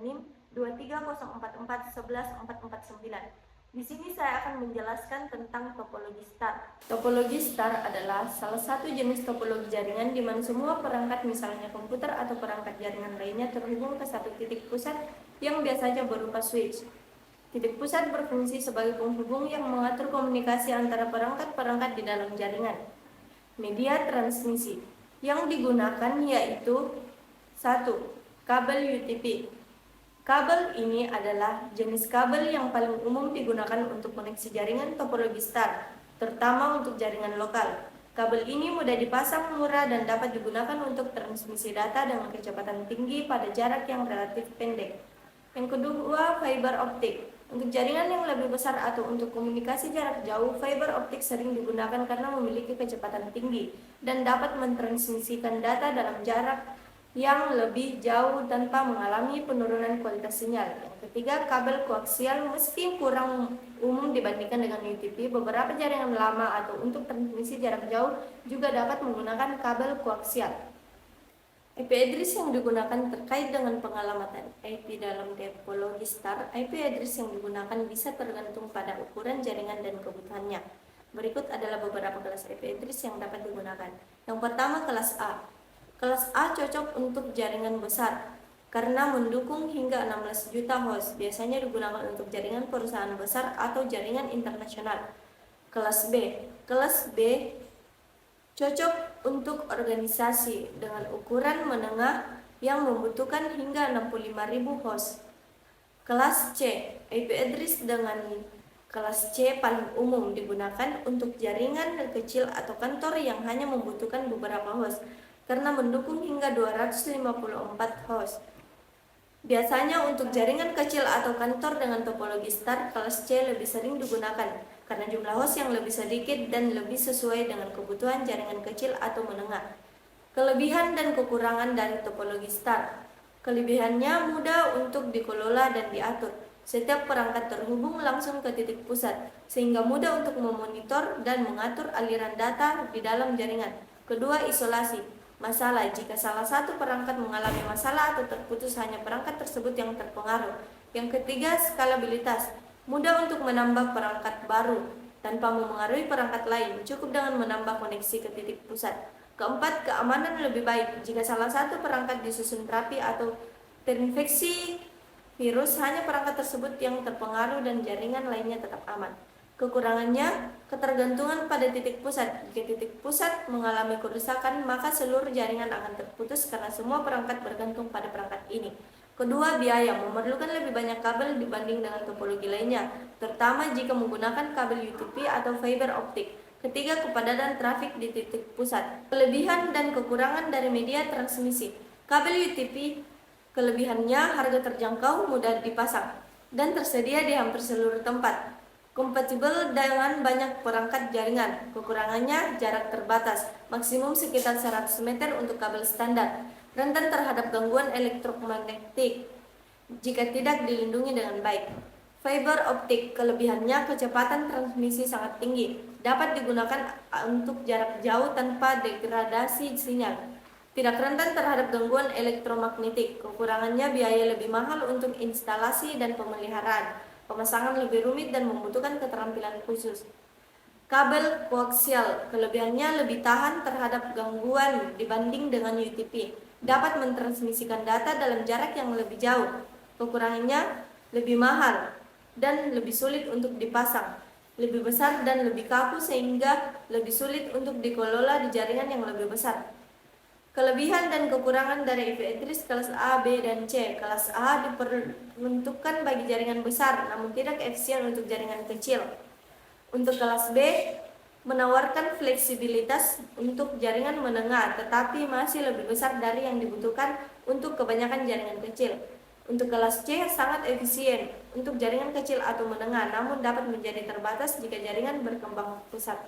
NIM 230441149. Di sini saya akan menjelaskan tentang topologi star. Topologi star adalah salah satu jenis topologi jaringan di mana semua perangkat, misalnya komputer atau perangkat jaringan lainnya, terhubung ke satu titik pusat yang biasanya berupa switch. Titik pusat berfungsi sebagai penghubung yang mengatur komunikasi antara perangkat-perangkat di dalam jaringan. Media transmisi yang digunakan yaitu 1. Kabel UTP. Kabel ini adalah jenis kabel yang paling umum digunakan untuk koneksi jaringan topologi star, terutama untuk jaringan lokal. Kabel ini mudah dipasang, murah, dan dapat digunakan untuk transmisi data dengan kecepatan tinggi pada jarak yang relatif pendek. Yang kedua, fiber optik. Untuk jaringan yang lebih besar atau untuk komunikasi jarak jauh, fiber optik sering digunakan karena memiliki kecepatan tinggi dan dapat mentransmisikan data dalam jarak yang lebih jauh tanpa mengalami penurunan kualitas sinyal. Yang ketiga, kabel koaksial. Meski kurang umum dibandingkan dengan UTP, beberapa jaringan lama atau untuk transmisi jarak jauh juga dapat menggunakan kabel koaksial. IP address yang digunakan terkait dengan pengalamatan IP dalam topologi star. IP address yang digunakan bisa tergantung pada ukuran jaringan dan kebutuhannya. Berikut adalah beberapa kelas IP address yang dapat digunakan. Yang pertama, kelas A. Kelas A cocok untuk jaringan besar karena mendukung hingga 16 juta host. Biasanya digunakan untuk jaringan perusahaan besar atau jaringan internasional. Kelas B. Kelas B cocok untuk organisasi dengan ukuran menengah yang membutuhkan hingga 65.000 host. Kelas C. IP address dengan kelas C paling umum digunakan untuk jaringan kecil atau kantor yang hanya membutuhkan beberapa host karena mendukung hingga 254 host. Biasanya untuk jaringan kecil atau kantor dengan topologi star, kelas C lebih sering digunakan karena jumlah host yang lebih sedikit dan lebih sesuai dengan kebutuhan jaringan kecil atau menengah. Kelebihan dan kekurangan dari topologi star. Kelebihannya mudah untuk dikelola dan diatur. Setiap perangkat terhubung langsung ke titik pusat, sehingga mudah untuk memonitor dan mengatur aliran data di dalam jaringan. Kedua, isolasi. Masalah: jika salah satu perangkat mengalami masalah atau terputus, hanya perangkat tersebut yang terpengaruh. Yang ketiga, skalabilitas. Mudah untuk menambah perangkat baru tanpa memengaruhi perangkat lain, cukup dengan menambah koneksi ke titik pusat. Keempat, keamanan lebih baik. Jika salah satu perangkat disusun rapi atau terinfeksi virus, hanya perangkat tersebut yang terpengaruh dan jaringan lainnya tetap aman. Kekurangannya, ketergantungan pada titik pusat. Jika titik pusat mengalami kerusakan, maka seluruh jaringan akan terputus karena semua perangkat bergantung pada perangkat ini. Kedua, biaya. Memerlukan lebih banyak kabel dibanding dengan topologi lainnya, terutama jika menggunakan kabel UTP atau fiber optik. Ketiga, kepadatan trafik di titik pusat. Kelebihan dan kekurangan dari media transmisi. Kabel UTP, kelebihannya harga terjangkau, mudah dipasang, dan tersedia di hampir seluruh tempat. Kompatibel dengan banyak perangkat jaringan. Kekurangannya, jarak terbatas, maksimum sekitar 100 meter untuk kabel standar. Rentan terhadap gangguan elektromagnetik jika tidak dilindungi dengan baik. Fiber optik, kelebihannya kecepatan transmisi sangat tinggi, dapat digunakan untuk jarak jauh tanpa degradasi sinyal. Tidak rentan terhadap gangguan elektromagnetik. Kekurangannya, biaya lebih mahal untuk instalasi dan pemeliharaan. Pemasangan lebih rumit dan membutuhkan keterampilan khusus. Kabel koaksial, kelebihannya lebih tahan terhadap gangguan dibanding dengan UTP. Dapat mentransmisikan data dalam jarak yang lebih jauh. Kekurangannya, lebih mahal dan lebih sulit untuk dipasang. Lebih besar dan lebih kaku sehingga lebih sulit untuk dikelola di jaringan yang lebih besar. Kelebihan dan kekurangan dari IP address kelas A, B, dan C. Kelas A diperuntukkan bagi jaringan besar, namun tidak efisien untuk jaringan kecil. Untuk kelas B, menawarkan fleksibilitas untuk jaringan menengah, tetapi masih lebih besar dari yang dibutuhkan untuk kebanyakan jaringan kecil. Untuk kelas C, sangat efisien untuk jaringan kecil atau menengah, namun dapat menjadi terbatas jika jaringan berkembang pesat.